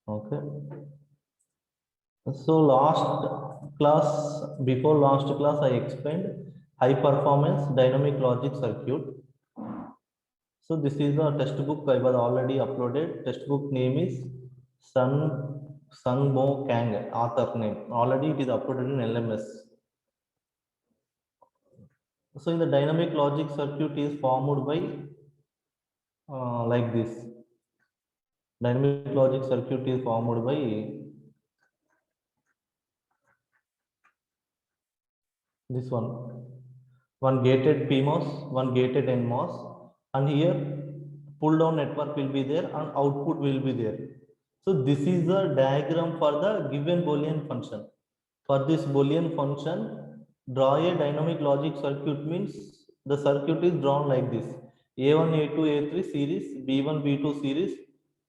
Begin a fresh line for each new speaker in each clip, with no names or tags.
Okay. So before last class, I explained high performance dynamic logic circuit. So this is a textbook I was already uploaded. Textbook name is Sung Mo Kang, author name. Already it is uploaded in LMS. So in the dynamic logic circuit is formed by like this. Dynamic logic circuit is formed by this one gated PMOS, one gated NMOS, and here pull down network will be there and output will be there. So this is the diagram for the given Boolean function. For this Boolean function, draw a dynamic logic circuit means the circuit is drawn like this. A1, A2, A3 series, B1, B2 series,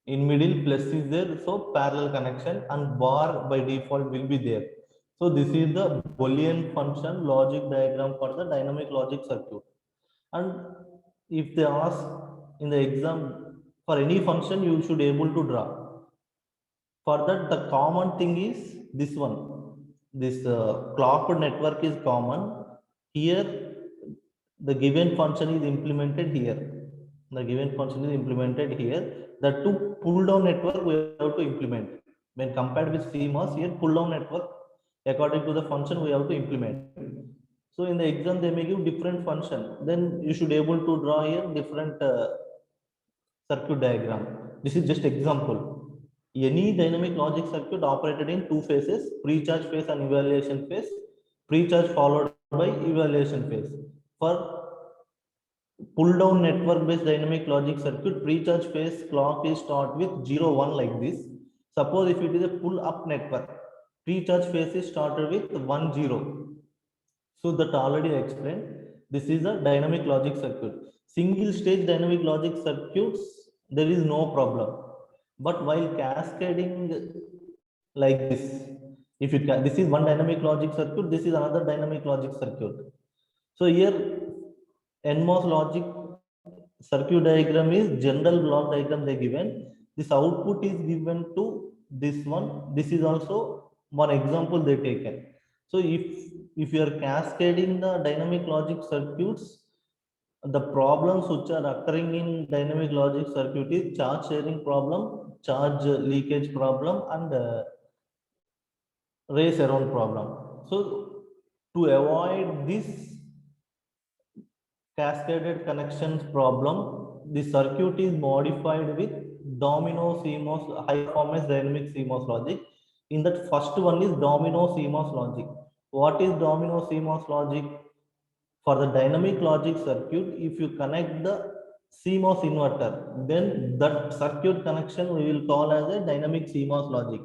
in middle plus is there, so parallel connection and bar by default will be there. So this is the Boolean function logic diagram for the dynamic logic circuit. And if they ask in the exam for any function, you should able to draw. For that, the common thing is this one. This clocked network is common. Here, the given function is implemented here. The given function is implemented here. The two pull down network we have to implement. When compared with CMOS, here pull down network according to the function we have to implement. So in the exam they may give different function. Then you should able to draw here different circuit diagram. This is just example. Any dynamic logic circuit operated in two phases, pre-charge phase and evaluation phase. Pre-charge followed by evaluation phase. For pull down network based dynamic logic circuit, pre-charge phase clock is start with 0 1 like this. Suppose if it is a pull up network, pre-charge phase is started with 1 0. So that already explained. This is a dynamic logic circuit. Single stage dynamic logic circuits, there is no problem. But while cascading like this, if you this is one dynamic logic circuit, this is another dynamic logic circuit. So here NMOS logic circuit diagram is general block diagram they given. This output is given to this one. This is also one example they taken. So if you are cascading the dynamic logic circuits, the problems which are occurring in dynamic logic circuit is charge sharing problem, charge leakage problem, and race around problem. So to avoid this cascaded connections problem, the circuit is modified with domino CMOS, high performance dynamic CMOS logic. In that first one is domino CMOS logic. What is domino CMOS logic? For the dynamic logic circuit, if you connect the CMOS inverter, then that circuit connection we will call as a dynamic CMOS logic.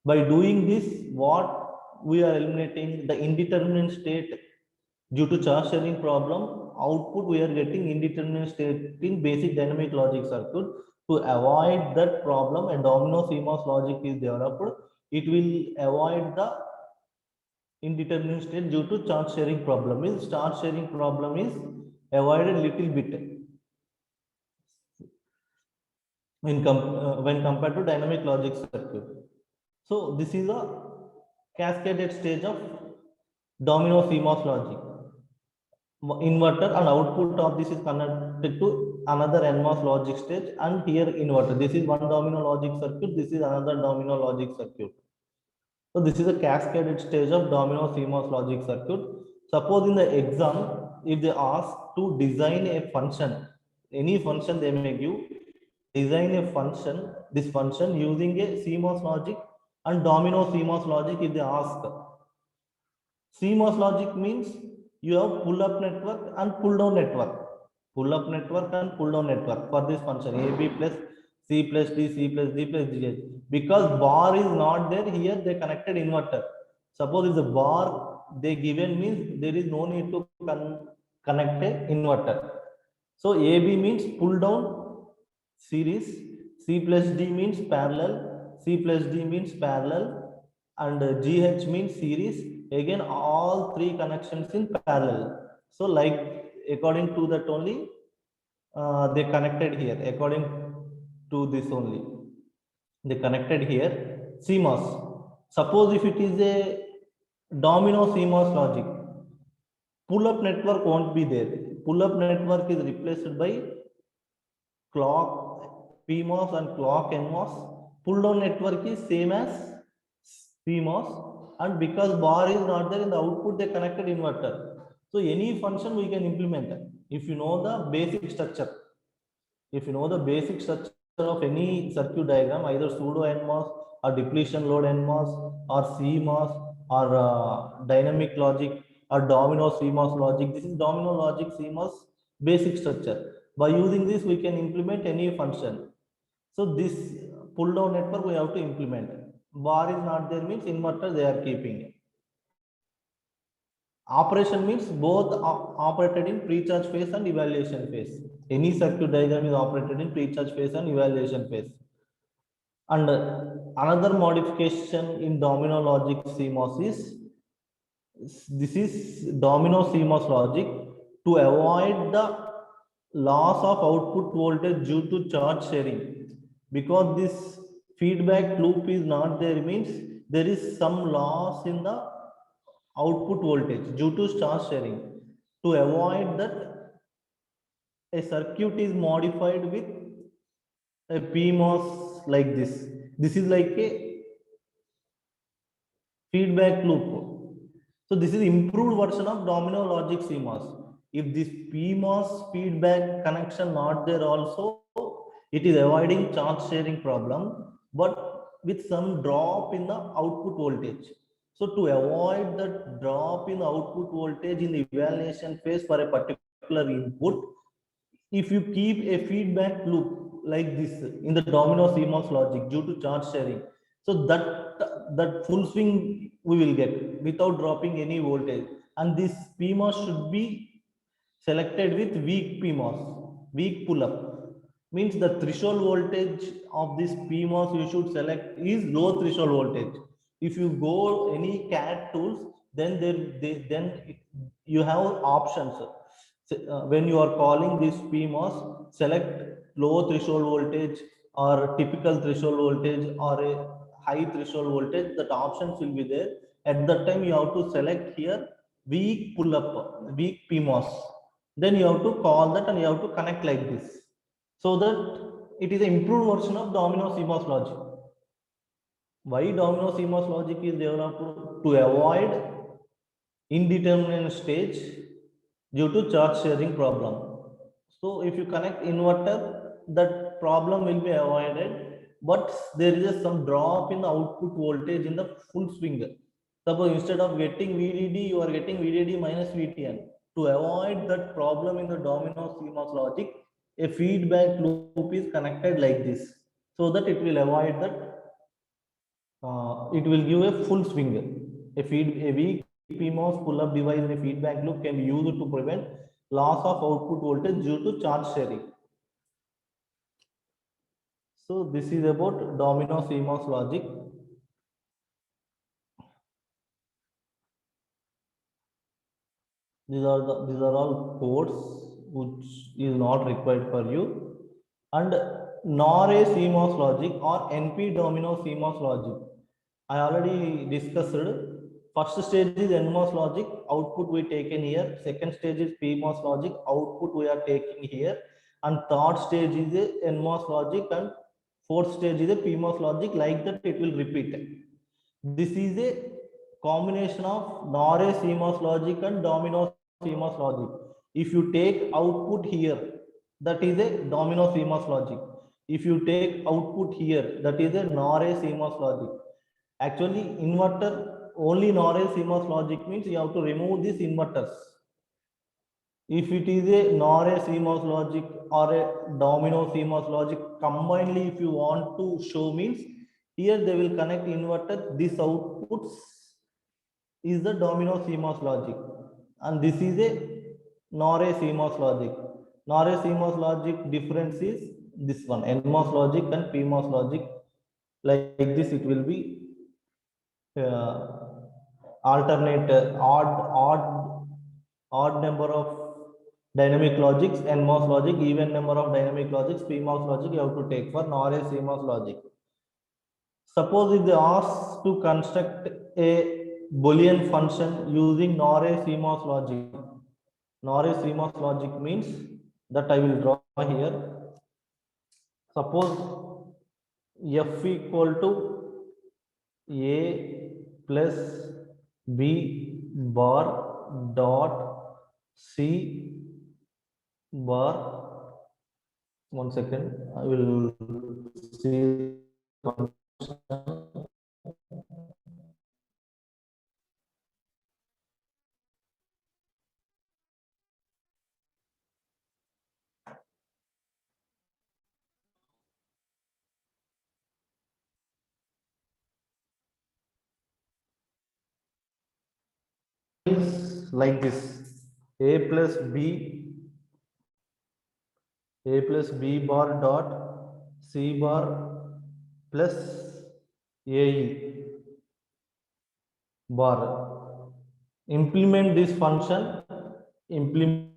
By doing this, what we are eliminating the indeterminate state due to charge sharing problem. Output we are getting indeterminate state in basic dynamic logic circuit. To avoid that problem, a domino CMOS logic is developed. It will avoid the indeterminate state due to charge sharing problem. Is charge sharing problem is avoided little bit when compared to dynamic logic circuit. So this is a cascaded stage of domino CMOS logic. Inverter and output of this is connected to another NMOS logic stage, and here inverter. This is one domino logic circuit. This is another domino logic circuit. So this is a cascaded stage of domino CMOS logic circuit. Suppose in the exam, if they ask to design a function, any function they may give, design a function, this function using a CMOS logic and domino CMOS logic. If they ask, CMOS logic means you have pull up network and pull down network. Pull up network and pull down network for this function AB plus C plus D, C plus D plus DH. Because bar is not there, here they connected inverter. Suppose if the bar they given means there is no need to connect a inverter. So AB means pull down series, C plus D means parallel, C plus D means parallel, and GH means series. Again, all three connections in parallel. So like according to that only they connected here according to this only. They connected here CMOS. Suppose if it is a domino CMOS logic, pull-up network won't be there. Pull-up network is replaced by clock PMOS and clock NMOS. Pull-down network is same as CMOS, and because bar is not there in the output, they connected inverter. So any function we can implement if you know the basic structure. If you know the basic structure of any circuit diagram, either pseudo NMOS or depletion load NMOS or CMOS or dynamic logic or domino CMOS logic. This is domino logic CMOS basic structure. By using this, we can implement any function. So this pull down network we have to implement. Bar is not there means inverter they are keeping. Operation means both operated in pre-charge phase and evaluation phase. Any circuit diagram is operated in pre-charge phase and evaluation phase. And another modification in domino logic CMOS is this is domino CMOS logic to avoid the loss of output voltage due to charge sharing. Because this feedback loop is not there means there is some loss in the output voltage due to charge sharing. To avoid that, a circuit is modified with a PMOS like this. This is like a feedback loop. So this is improved version of domino logic CMOS. If this PMOS feedback connection not there also, it is avoiding charge sharing problem, but with some drop in the output voltage. So to avoid the drop in the output voltage in the evaluation phase for a particular input, if you keep a feedback loop like this in the domino CMOS logic due to charge sharing, so that full swing we will get without dropping any voltage. And this PMOS should be selected with weak PMOS, weak pull-up. Means the threshold voltage of this PMOS you should select is low threshold voltage. If you go any CAD tools, then you have options. When you are calling this PMOS, select low threshold voltage or typical threshold voltage or a high threshold voltage. That options will be there. At that time, you have to select here weak pull-up, weak PMOS. Then you have to call that and you have to connect like this, so that it is an improved version of domino CMOS logic. Why domino CMOS logic is developed? To avoid indeterminate stage due to charge sharing problem. So if you connect inverter, that problem will be avoided, but there is some drop in the output voltage in the full swing. Suppose instead of getting VDD, you are getting VDD minus VTN. To avoid that problem in the domino CMOS logic, a feedback loop is connected like this, so that it will avoid that. It will give a full swing. A weak PMOS pull-up device in a feedback loop can be used to prevent loss of output voltage due to charge sharing. So this is about domino CMOS logic. These are all codes which is not required for you. And nor a CMOS logic or NP domino CMOS logic. I already discussed. First stage is NMOS logic, output we taken here. Second stage is PMOS logic, output we are taking here. And third stage is a NMOS logic, and fourth stage is a PMOS logic. Like that, it will repeat. This is a combination of NOR a CMOS logic and domino CMOS logic. If you take output here, that is a domino CMOS logic. If you take output here, that is a NOR a CMOS logic. Actually, inverter only NOR a CMOS logic means you have to remove these inverters. If it is a NOR a CMOS logic or a domino CMOS logic, combinedly if you want to show means, here they will connect inverter. This outputs is the domino CMOS logic, and this is a NOR a CMOS logic. NOR a CMOS logic difference is this one, NMOS logic and PMOS logic. Like this, it will be alternate odd number of dynamic logics, NMOS logic, even number of dynamic logics, PMOS logic you have to take for NOR a CMOS logic. Suppose if they ask to construct a Boolean function using NOR a CMOS logic. NOR a CMOS logic means that I will draw here. Suppose f equal to a plus b bar dot c bar. One second, I will see. Is like this: a plus b bar dot c bar plus ae bar. Implement this function. Implement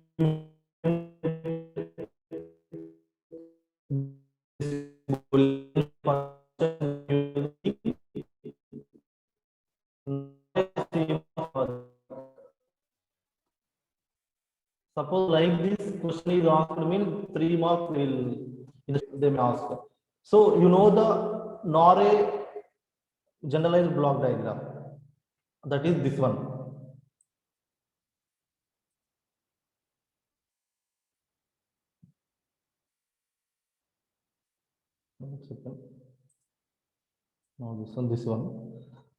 this function using. Suppose like this question is asked, mean 3 marks will they may ask. So you know the NOR a generalized block diagram, that is this one. One second. No, this one.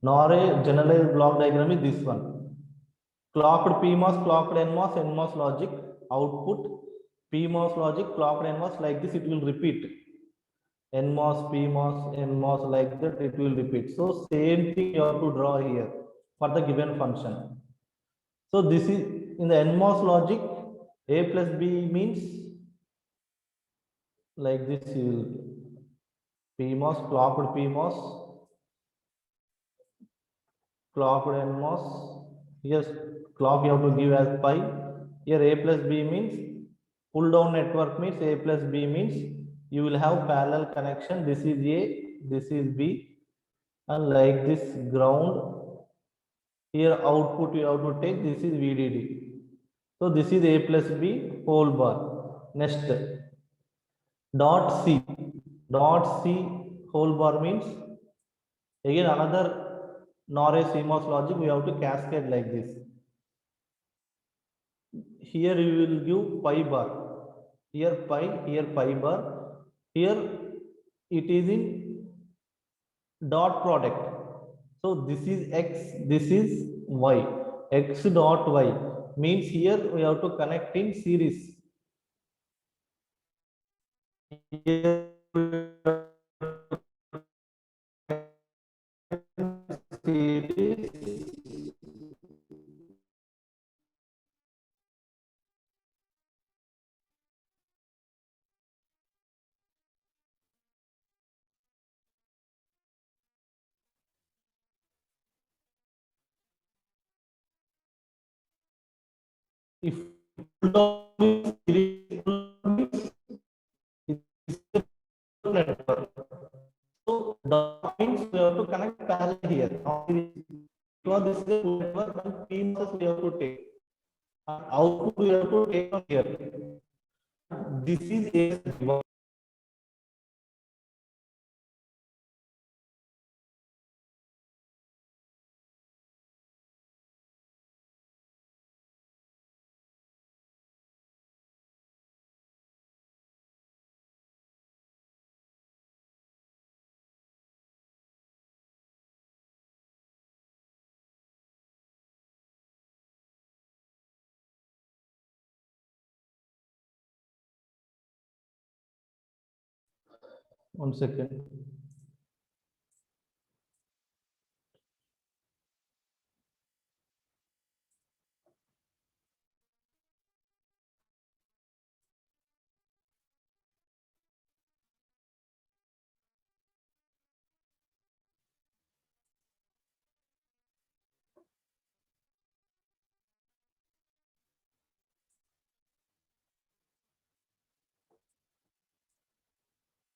NOR a generalized block diagram is this one. Clocked PMOS, clocked NMOS, NMOS logic, output PMOS logic, clocked NMOS, like this it will repeat. NMOS, PMOS, NMOS, like that it will repeat. So same thing you have to draw here for the given function. So this is in the NMOS logic, A plus B means like this, you will PMOS, clocked PMOS, clocked NMOS. Yes, clock you have to give as pi. Here A plus B means pull down network means A plus B means you will have parallel connection. This is A, this is B, and like this ground. Here output you have to take, this is VDD. So this is A plus B whole bar. Next dot C. Dot C whole bar means again another NOR a CMOS logic, we have to cascade like this. Here you will give pi bar. Here pi bar. Here it is in dot product. So this is X, this is Y. X dot Y means here we have to connect in series. Here series. If network. So dot means we have to connect parallel here. Because this is a network and PMOS we have to take. And output we have to take on here. This is a one second.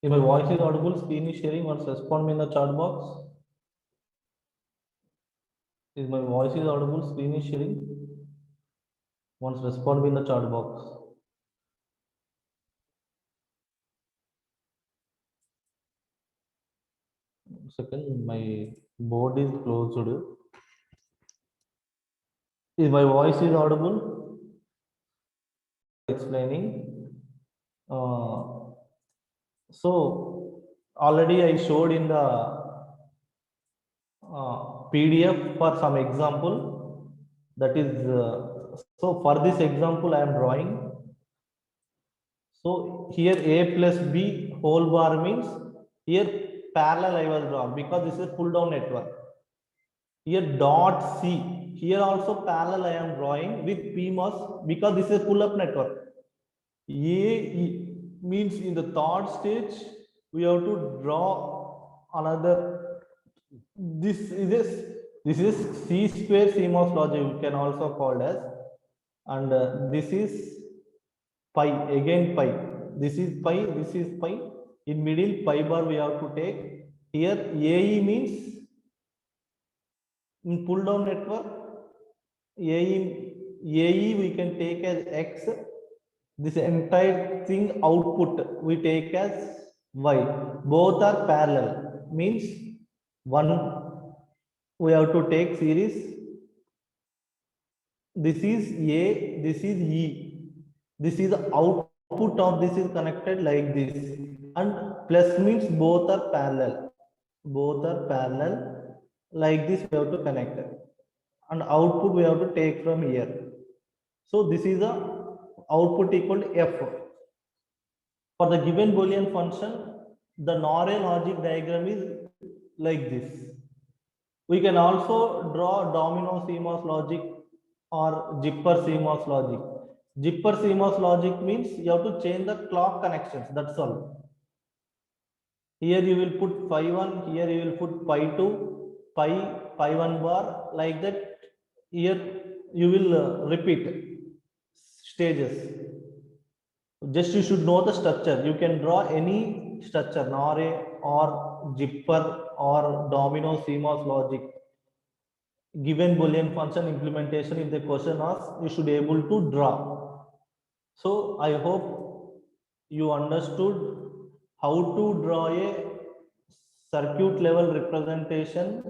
If my voice is audible, screen is sharing, once respond me in the chat box. If my voice is audible, screen is sharing, once respond me in the chat box. Second, my board is closed. If my voice is audible, explaining. So already I showed in the PDF for some example. That is, so for this example I am drawing. So here A plus B whole bar means here parallel I was drawn because this is pull down network. Here dot C, here also parallel I am drawing with PMOS because this is pull up network. A means in the third stage we have to draw another. This is C square CMOS logic, you can also called as, and this is pi, again pi. This is pi, this is pi. In middle pi bar we have to take. Here AE means in pull down network. AE we can take as X. This entire thing output we take as Y. Both are parallel. Means one we have to take series. This is A, this is E. This is the output of this is connected like this. And plus means both are parallel. Both are parallel. Like this we have to connect. And output we have to take from here. So this is the output equal to F. For the given Boolean function, the NOR logic diagram is like this. We can also draw domino CMOS logic or zipper CMOS logic. Zipper CMOS logic means you have to change the clock connections, that's all. Here you will put pi 1, here you will put pi 2, pi 1 bar, like that. Here you will repeat stages. Just you should know the structure. You can draw any structure, NOR or zipper or domino CMOS logic. Given Boolean function implementation, if the question asks, you should be able to draw. So I hope you understood how to draw a circuit level representation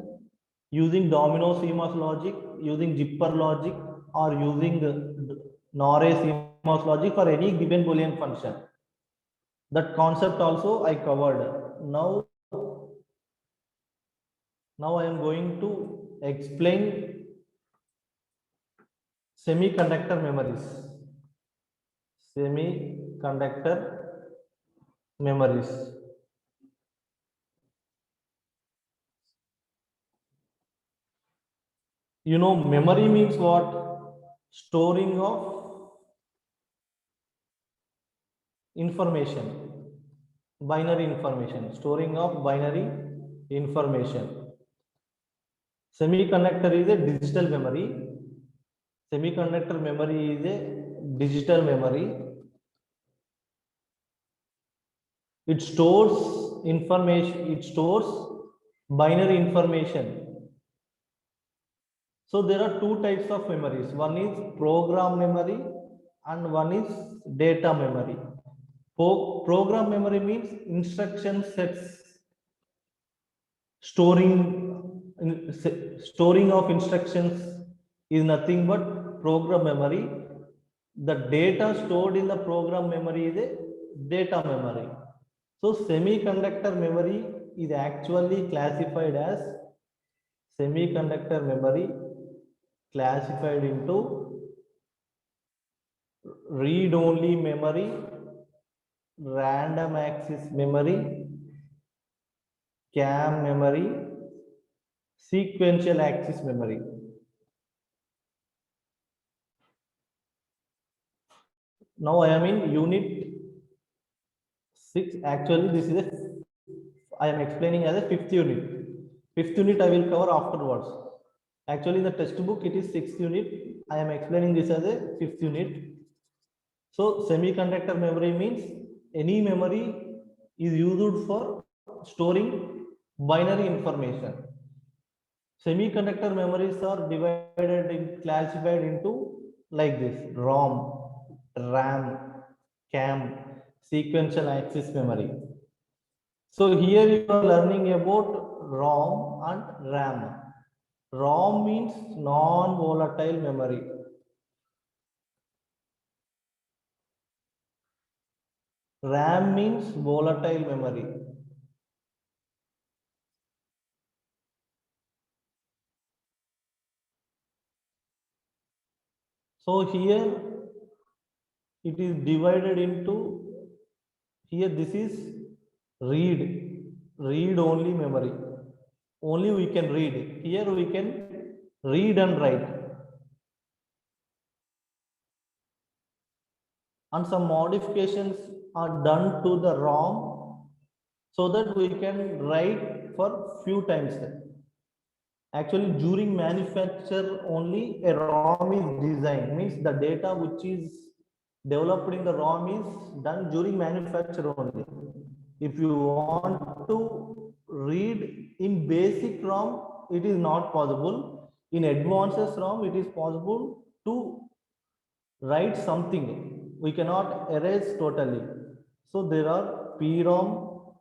using domino CMOS logic, using zipper logic, or using NOR CMOS logic for any given Boolean function. That concept also I covered. Now I am going to explain semiconductor memories. Semiconductor memories. You know, memory means what? Storing of information, binary information, storing of binary information. Semiconductor is a digital memory. Semiconductor memory is a digital memory. It stores information, it stores binary information. So there are two types of memories. One is program memory and one is data memory. Program memory means instruction sets, storing of instructions is nothing but program memory. The data stored in the program memory is a data memory. So semiconductor memory is actually classified as semiconductor memory classified into read-only memory, random access memory, CAM memory, sequential access memory. Now I am in unit 6. Actually, this is I am explaining as a 5th unit. 5th unit I will cover afterwards. Actually, in the textbook it is 6th unit. I am explaining this as a 5th unit. So semiconductor memory means any memory is used for storing binary information. Semiconductor memories are divided in classified into like this: ROM, RAM, CAM, sequential access memory. So here you are learning about ROM and RAM. ROM means non-volatile memory. RAM means volatile memory. So here it is divided into, here this is read only memory. Only we can read. Here we can read and write. And some modifications are done to the ROM so that we can write for few times. Actually, during manufacture only a ROM is designed, means the data which is developed in the ROM is done during manufacture only. If you want to read in basic ROM, it is not possible. In advanced ROM, it is possible to write something. We cannot erase totally. So there are PROM,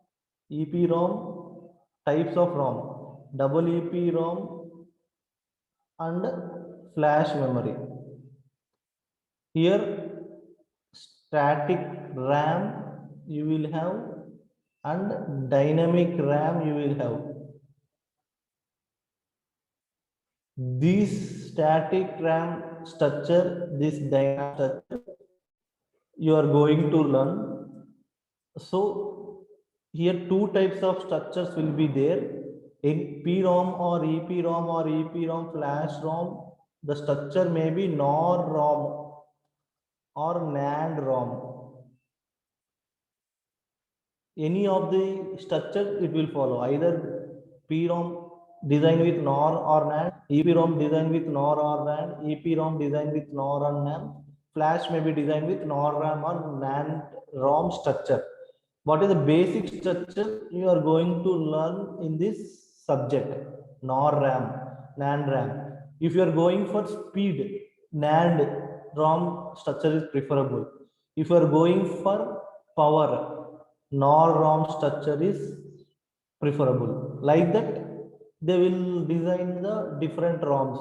EPROM, types of ROM, double EPROM, and flash memory. Here static RAM you will have and dynamic RAM you will have. This static RAM structure, this dynamic structure you are going to learn. So here two types of structures will be there. In PROM or EPROM or EPROM flash ROM, the structure may be NOR ROM or NAND ROM. Any of the structure it will follow. Either PROM designed with NOR or NAND, EPROM designed with NOR or NAND, EPROM designed with NOR or NAND, flash may be designed with NOR RAM or NAND ROM structure. What is the basic structure you are going to learn in this subject? NOR RAM, NAND RAM. If you are going for speed, NAND ROM structure is preferable. If you are going for power, NOR ROM structure is preferable. Like that, they will design the different ROMs.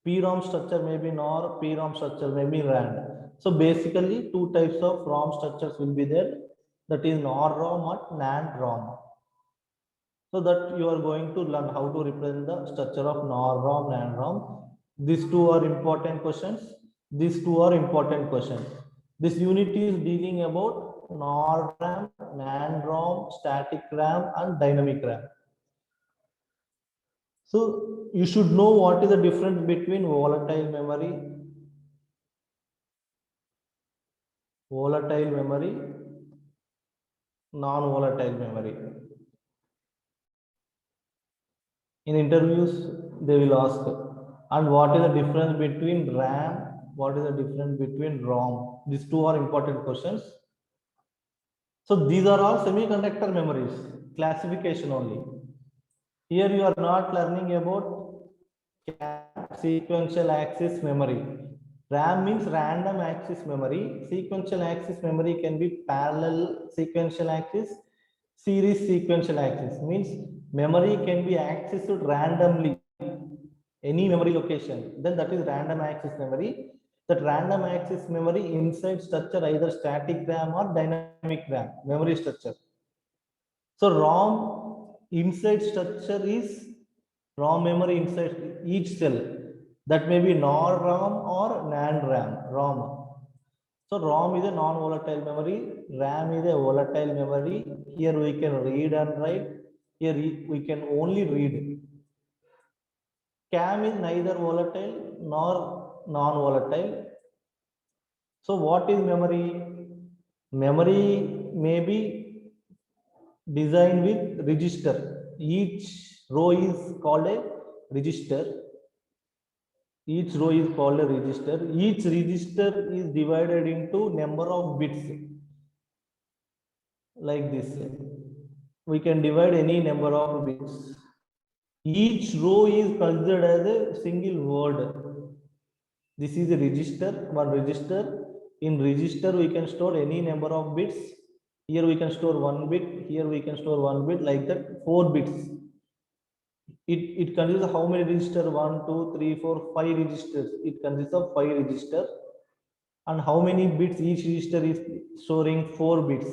PROM structure may be NOR, PROM structure may be RAND. So basically, two types of ROM structures will be there. That is NOR ROM and NAND ROM. So that you are going to learn how to represent the structure of NOR ROM, NAND ROM. These two are important questions. These two are important questions. This unit is dealing about NOR RAM, NAND ROM, static RAM, and dynamic RAM. So you should know what is the difference between volatile memory, non-volatile memory. In interviews, they will ask, and what is the difference between RAM? What is the difference between ROM? These two are important questions. So these are all semiconductor memories, classification only. Here you are not learning about sequential access memory. RAM means random access memory. Sequential access memory can be parallel sequential access, series sequential access. Means memory can be accessed randomly, any memory location. Then that is random access memory. That random access memory inside structure either static RAM or dynamic RAM memory structure. So ROM inside structure is ROM memory inside each cell. That may be NOR ROM or NAND ROM. So ROM is a non-volatile memory, RAM is a volatile memory. Here we can read and write. Here we can only read. CAM is neither volatile nor non-volatile. So what is memory? Memory may be designed with register. Each row is called a register. Each row is called a register. Each register is divided into number of bits. like this. We can divide any number of bits. Each row is considered as a single word. This is a register, one register. In register, we can store any number of bits. Here we can store 1 bit. Here we can store 1 bit, like that, 4 bits. It consists of how many registers? 1, 2, 3, 4, 5 registers. It consists of 5 registers. And how many bits? Each register is storing 4 bits.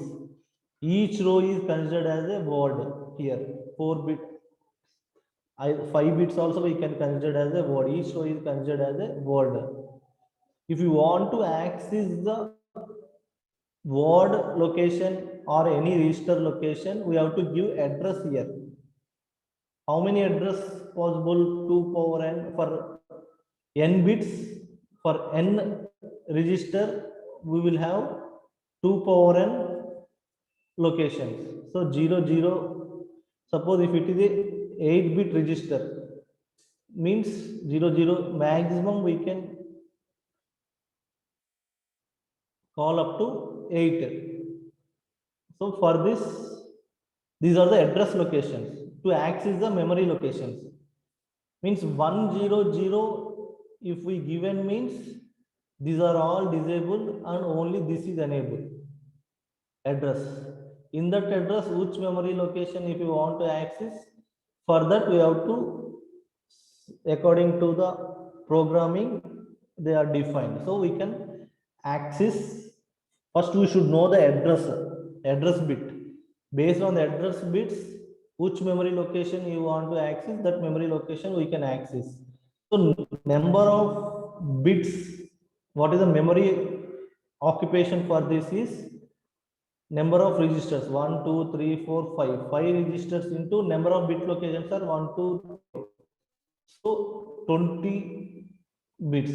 Each row is considered as a word here. 4 bit. 5 bits also we can consider as a word. Each row is considered as a word. If you want to access the word location or any register location, we have to give address here. How many address possible? 2 power n for n bits. For n register, we will have 2 power n locations. So 0, 0. Suppose if it is a 8-bit register, means 0, 0, maximum we can call up to 8. So for this, these are the address locations. To access the memory locations, means 100, if we given, means these are all disabled and only this is enabled. Address. In that address, which memory location if you want to access, for that we have to, according to the programming, they are defined. So we can access. First we should know the address bit. Based on the address bits, which memory location you want to access, that memory location we can access. So number of bits, what is the memory occupation for this is number of registers, 1, 2, 3, 4, 5. 5 registers into number of bit locations are 1, 2, 3. So 20 bits.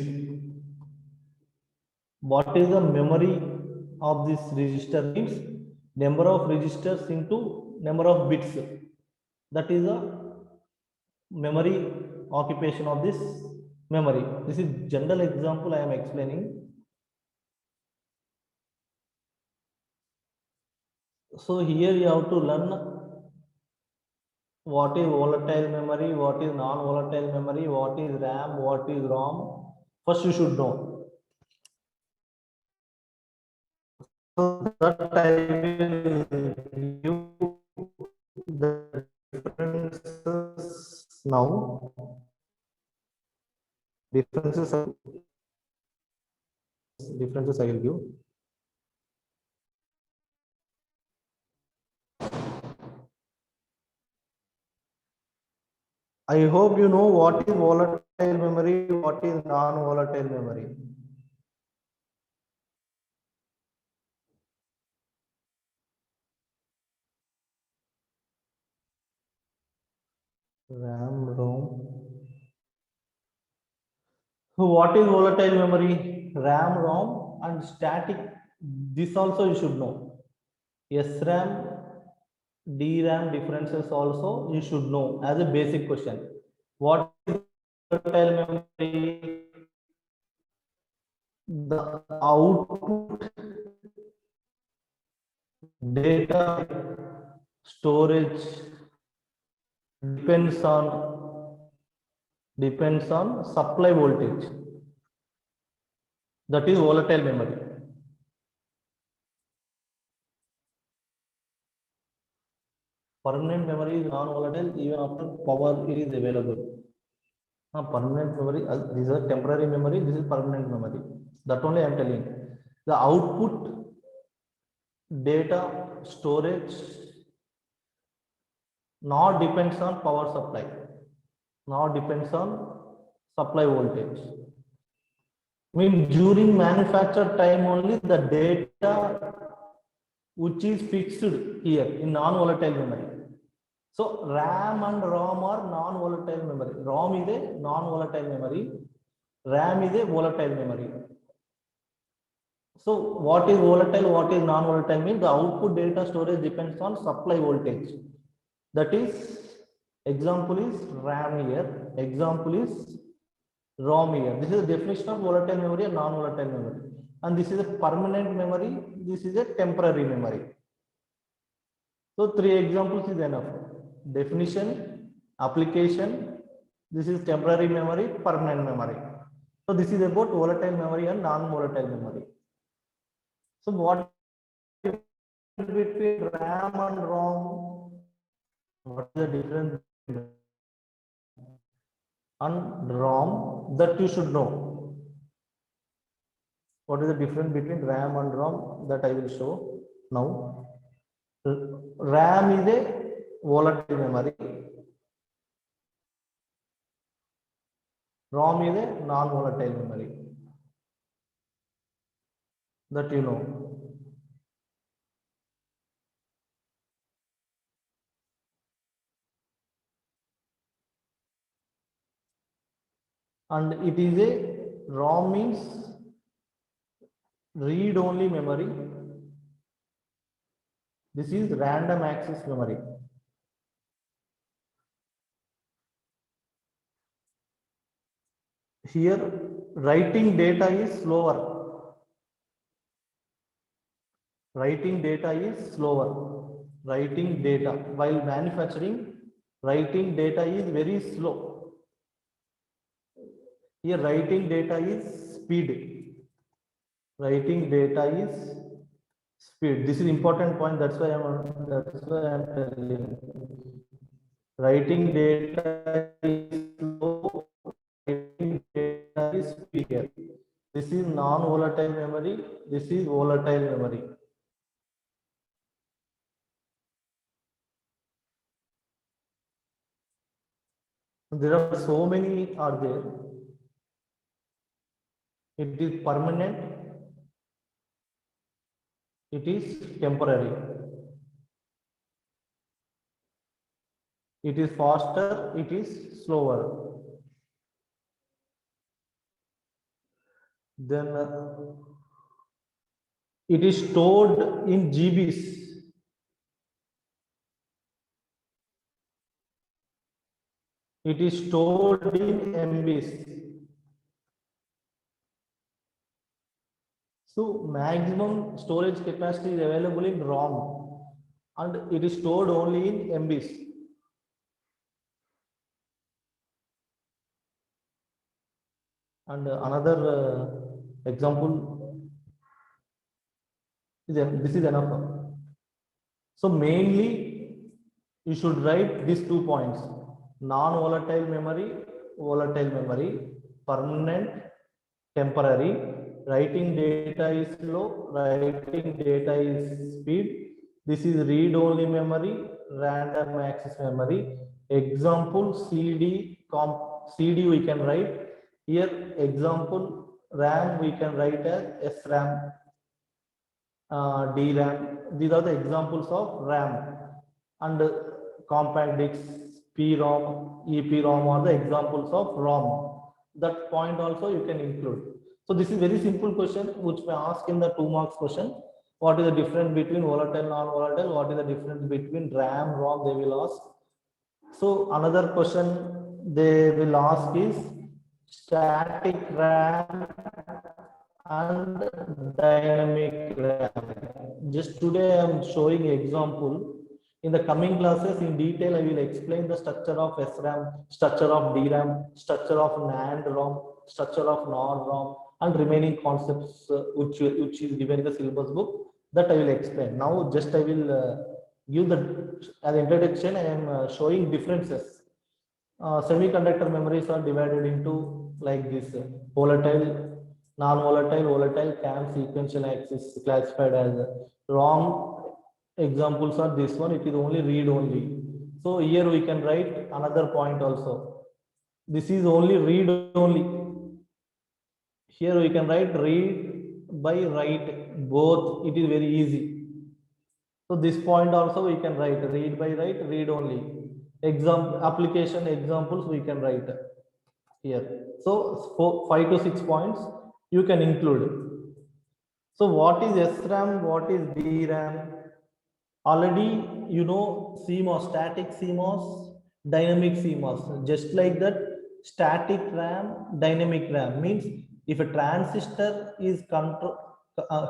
What is the memory of this register? Means number of registers into number of bits. That is the memory occupation of this memory. This is general example I am explaining. So here you have to learn what is volatile memory, what is non-volatile memory, what is RAM, what is ROM. First you should know. So that I will give the differences now. Differences I will give. I hope you know what is volatile memory, what is non-volatile memory. RAM, ROM. So what is volatile memory? RAM, ROM, and static. This also you should know. SRAM, DRAM differences also you should know as a basic question. What is volatile memory? The output data storage depends on supply voltage. That is volatile memory. Permanent memory is non-volatile even after power is available. Permanent memory, these are temporary memory, this is permanent memory. That only I am telling. The output data storage now depends on power supply. Now depends on supply voltage. During manufacture time only the data which is fixed here in non-volatile memory. So RAM and ROM are non-volatile memory. ROM is a non-volatile memory. RAM is a volatile memory. So what is volatile, what is non-volatile means the output data storage depends on supply voltage. That is, example is RAM here, example is ROM here. This is the definition of volatile memory and non-volatile memory. And this is a permanent memory, this is a temporary memory. So 3 examples is enough. Definition, application, this is temporary memory, permanent memory. So this is about volatile memory and non-volatile memory. So what is the difference between RAM and ROM? What is the difference between and ROM that you should know? What is the difference between RAM and ROM that I will show now? RAM is a volatile memory. ROM is a non-volatile memory. That you know. And it is a ROM means read-only memory. This is random access memory. Here, writing data is slower. Writing data is slower. Writing data while manufacturing, writing data is very slow. Here, writing data is speed. Writing data is speed. This is important point. That's why I'm telling. Writing data is slow. Writing data is speed here. This is non-volatile memory. This is volatile memory. There are so many are there. It is permanent. It is temporary. It is faster. It is slower. Then it is stored in GBs. It is stored in MBs. So maximum storage capacity is available in ROM and it is stored only in MBs. And another example is this is enough. So mainly you should write these 2 points: non-volatile memory, volatile memory, permanent, temporary. Writing data is slow, writing data is speed. This is read-only memory, random access memory. Example CD we can write here. Example RAM we can write as SRAM, DRAM. These are the examples of RAM. And compact discs, PROM, EPROM are the examples of ROM. That point also you can include. So this is very simple question which may ask in the 2 marks question. What is the difference between volatile, non-volatile? What is the difference between RAM, ROM? They will ask. So another question they will ask is static RAM and dynamic RAM. Just today I am showing example. In the coming classes in detail I will explain the structure of SRAM, structure of DRAM, structure of NAND ROM, structure of NOR ROM, and remaining concepts which is given in the syllabus book, that I will explain. Now just I will give the as introduction. I am showing differences. Semiconductor memories are divided into like this: volatile, non-volatile, volatile, CAM, sequential access, classified as ROM. Examples are this one. It is only read only. So here we can write another point also. This is only read only. Here we can write read by write both. It is very easy. So this point also we can write read by write, read only. Application examples we can write here. So 5 to 6 points you can include. So what is SRAM? What is DRAM? Already you know CMOS, static CMOS, dynamic CMOS. Just like that, static RAM, dynamic RAM means if a transistor is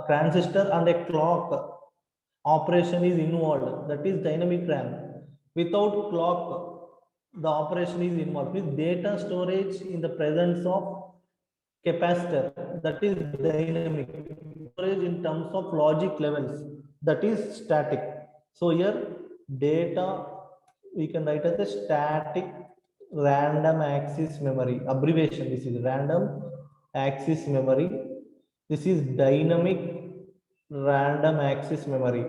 transistor and a clock operation is involved, that is dynamic RAM. Without clock, the operation is involved. With data storage in the presence of capacitor, that is dynamic. Storage in terms of logic levels, that is static. So here data we can write as a static random access memory. Abbreviation, this is random access memory. This is dynamic random access memory.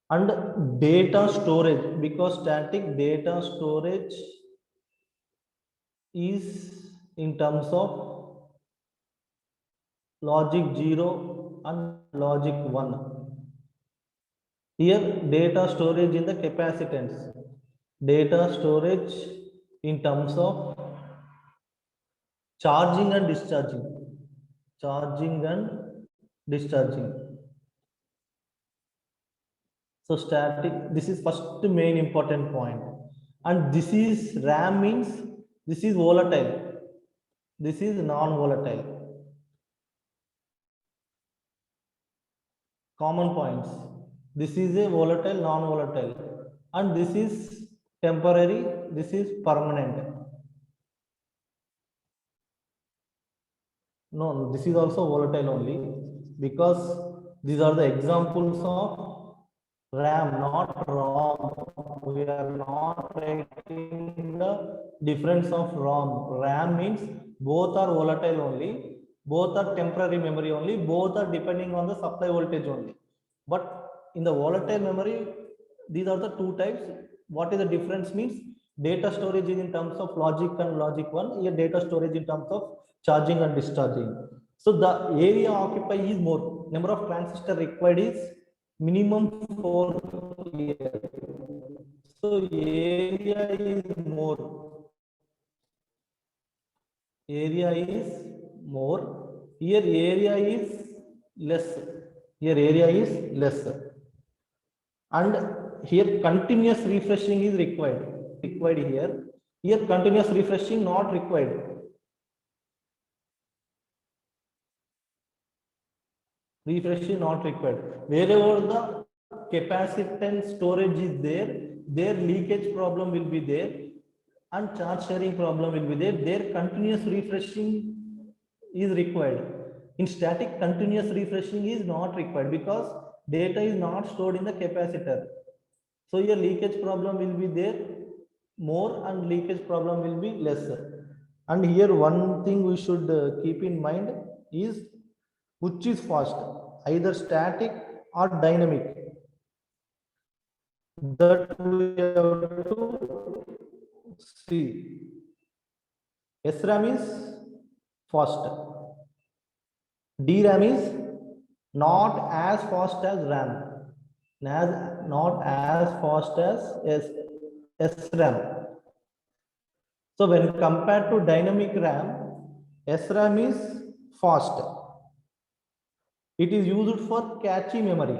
And data storage, because static data storage is in terms of logic 0 and logic 1. Here data storage in the capacitance, data storage in terms of charging and discharging, charging and discharging. So static, this is first main important point. And this is RAM means this is volatile, this is non-volatile. Common points, this is a volatile, non-volatile, and this is temporary, this is permanent. No, this is also volatile only, because these are the examples of RAM, not ROM. We are not writing the difference of ROM. RAM means both are volatile only, both are temporary memory only, both are depending on the supply voltage only. But in the volatile memory, these are the two types. What is the difference means? Data storage is in terms of logic and logic 1, here data storage in terms of charging and discharging. So the area occupied is more. Number of transistor required is minimum 4 here. So area is more. Area is more. Here area is less. Here area is less. And here continuous refreshing is required here. Here continuous refreshing not required. Refreshing not required. Wherever the capacitance storage is there, their leakage problem will be there and charge sharing problem will be there. Their continuous refreshing is required. In static, continuous refreshing is not required because data is not stored in the capacitor. So your leakage problem will be there more and leakage problem will be lesser. And here one thing we should keep in mind is which is fast, either static or dynamic. That we have to see. SRAM is fast. DRAM is not as fast as RAM. Not as fast as SRAM. So when compared to dynamic RAM, SRAM is fast. It is used for cache memory.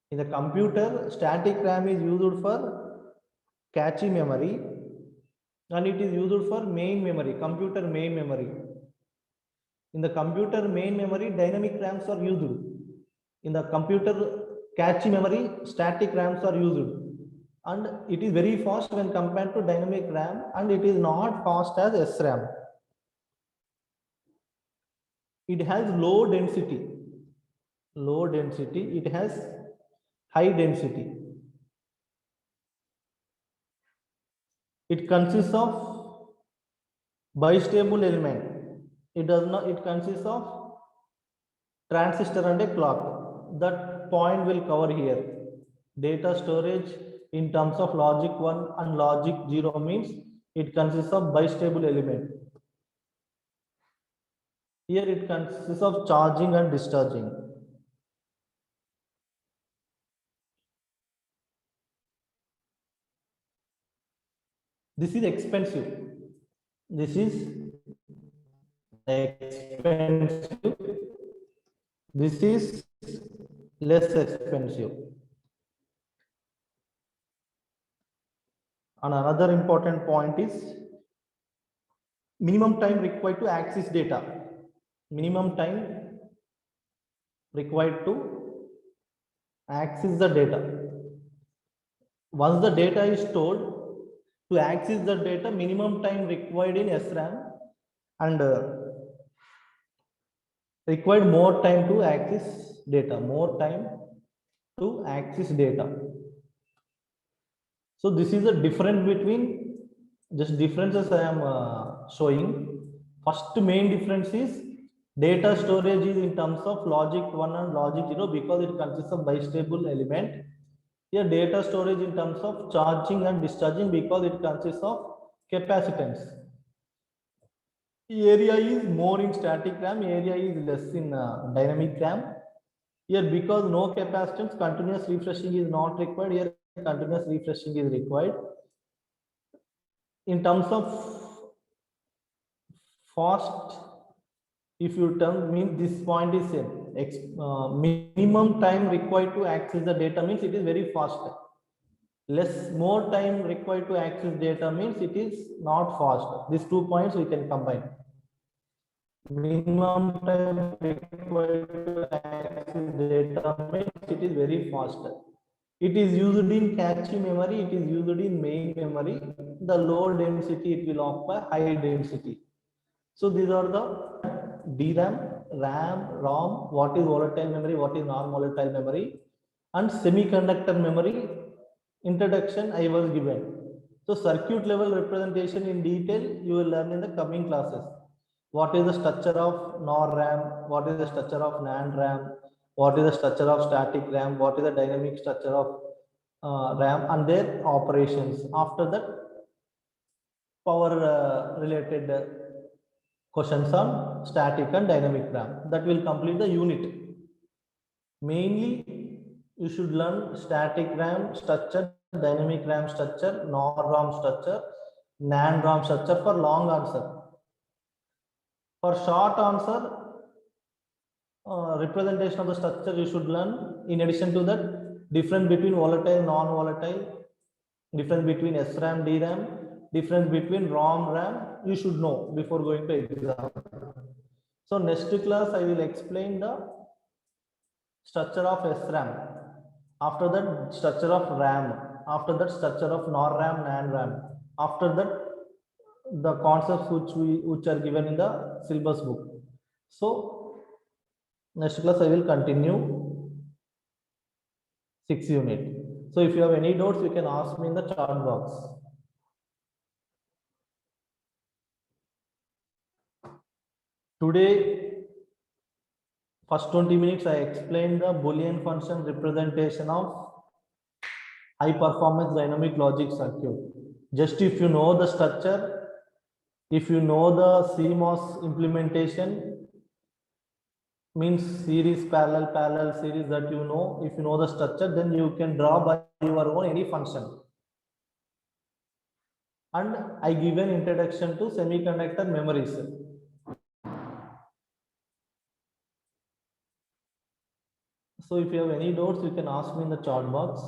In the computer, static RAM is used for cache memory and it is used for main memory, computer main memory. In the computer main memory, dynamic RAMs are used. In the computer cache memory, static RAMs are used. And it is very fast when compared to dynamic RAM and it is not fast as SRAM. It has low density. It has high density. It consists of bistable element. It consists of transistor and a clock. That point will cover here. Data storage in terms of logic 1 and logic 0 means it consists of bistable element. Here it consists of charging and discharging. This is expensive. This is expensive. This is less expensive. And another important point is minimum time required to access data. minimum time required to access the data. Once the data is stored, to access the data, minimum time required in SRAM, and required more time to access data, more time to access data. So this is the difference between, just differences I am showing. First main difference is data storage is in terms of logic 1 and logic 0 because it consists of bistable element. Here data storage in terms of charging and discharging because it consists of capacitance. Area is more in static RAM, area is less in dynamic RAM. Here because no capacitance, continuous refreshing is not required. Here continuous refreshing is required. In terms of fast, if you term means this point is minimum time required to access the data means it is very fast. Less more time required to access data means it is not fast. These 2 points we can combine. Minimum time required to access data means it is very fast. It is used in cache memory, it is used in main memory. The low density it will occupy high density. So these are the DRAM, RAM, ROM, what is volatile memory, what is non-volatile memory, and semiconductor memory introduction I was given. So circuit level representation in detail you will learn in the coming classes. What is the structure of NOR RAM, what is the structure of NAND RAM, what is the structure of static RAM, what is the dynamic structure of RAM and their operations. After that, power related questions on static and dynamic RAM. That will complete the unit. Mainly, you should learn static RAM structure, dynamic RAM structure, NOR RAM structure, NAND RAM structure for long answer. For short answer, representation of the structure you should learn. In addition to that, difference between volatile, non-volatile, difference between SRAM, DRAM, difference between ROM, RAM, you should know before going to exam. So next class I will explain the structure of SRAM. After that, structure of RAM. After that, structure of NOR RAM, NAND RAM. After that, the concepts which are given in the syllabus book. So next class I will continue 6th unit. So if you have any doubts, you can ask me in the chat box. Today, first 20 minutes I explained the Boolean function representation of high performance dynamic logic circuit. Just if you know the structure, if you know the CMOS implementation, means series, parallel series, that you know, if you know the structure, then you can draw by your own any function. And I give an introduction to semiconductor memories. So if you have any doubts, you can ask me in the chat box.